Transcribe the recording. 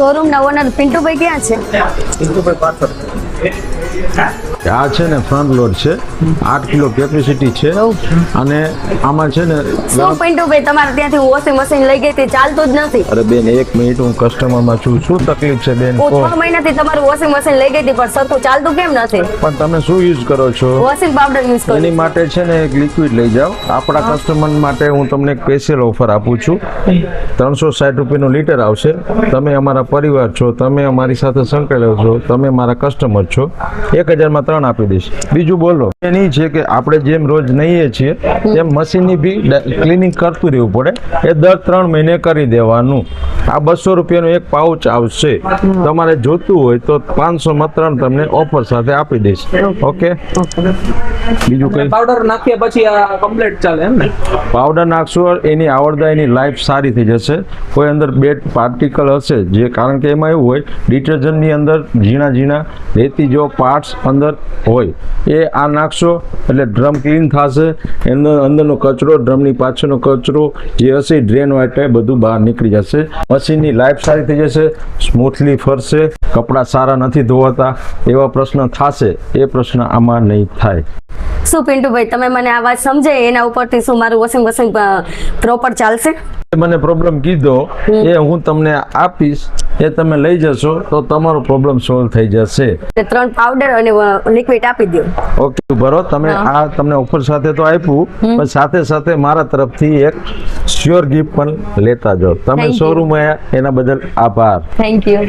Showroom ના honour Pintubhai ક્યાં છે? આ છે ને ફ્રન્ટ લોડ છે, 8 કિલો કેપેસિટી છે અને આમાં છે ને શું પિન્ટુભાઈ તમારે ત્યાંથી વોશિંગ મશીન લઈ ગઈ હતી, ચાલતું જ નથી? અરે બેન 1 મિનિટ, હું કસ્ટમરમાં છું, શું તકલીફ છે બેન? હું 6 મહિનાથી તમારું વોશિંગ મશીન લઈ ગઈ હતી પણ સરખું ચાલતું કેમ નથી? પણ તમે શું યુઝ કરો છો? વોશિંગ પાવડર યુઝ કરો. એની માટે છે ને એક લિક્વિડ લઈ જાઓ. આપણા કસ્ટમર માટે હું તમને એક સ્પેશિયલ ઓફર આપું છું. 360 રૂપિયાનું લીટર આવશે. તમે અમારા પરિવાર છો, તમે અમારી સાથે સંકળાયેલા છો, તમે મારા કસ્ટમર છો, 1000માં 3 આપી દઈશ. બીજું બોલો. એની છે કે આપણે જેમ રોજ નહીએ છીએ તેમ મશીનની બી ક્લિનિંગ કરતું રહેવું પડે. એ દર 3 મહિને કરી દેવાનું. આ 200 રૂપિયાનું એક પાઉચ આવશે. તમારે જોતું હોય તો 500માં 3 તમને ઓફર સાથે આપી દઈશ. ઓકે, બીજું કઈ? પાવડર નાખ્યા પછી આ કમ્પ્લીટ ચાલે એમ ને? પાવડર નાખશો એની આવડતા, એની લાઈફ સારી થઈ જશે. કોઈ અંદર બેડ પાર્ટિકલ હશે, જે કારણ કે એમાં એવું હોય ડિટર્જન્ટની અંદર ઝીણા ઝીણા રેતી જો પાર્ટ્સ અંદર હોય, એ આ નાખશો એટલે ડ્રમ ક્લીન થશે. એનો અંદરનો કચરો, ડ્રમની પાછળનો કચરો જે હશે ડ્રેન વાટે બધું બહાર નીકળી જશે. મશીનની લાઈફ સારી થઈ જશે, સ્મૂથલી ફરશે, કપડાં સારા નથી ધોવાતા એવા પ્રશ્ન થશે, એ પ્રશ્ન આમાં નહીં થાય. શું પિન્ટુભાઈ તમે મને આ વાત સમજે એના ઉપરથી શું મારું વોશિંગ મશીન પ્રોપર ચાલશે? મને પ્રોબ્લેમ કીધો એ હું તમને આપીશ, એ તમે લઈ જશો તો તમારો પ્રોબ્લેમ સોલ્વ થઈ જશે. 3 પાવડર અને લિક્વિડ આપી દો. ઓકે, બરો. તમે આ તમને ઓફર સાથે તો આપ્યું, પણ સાથે સાથે મારા તરફથી એક શ્યોર ગિફ્ટ પણ લેતા જાઓ. તમે શોરૂમ આવ્યા એના બદલ આભાર. Thank you.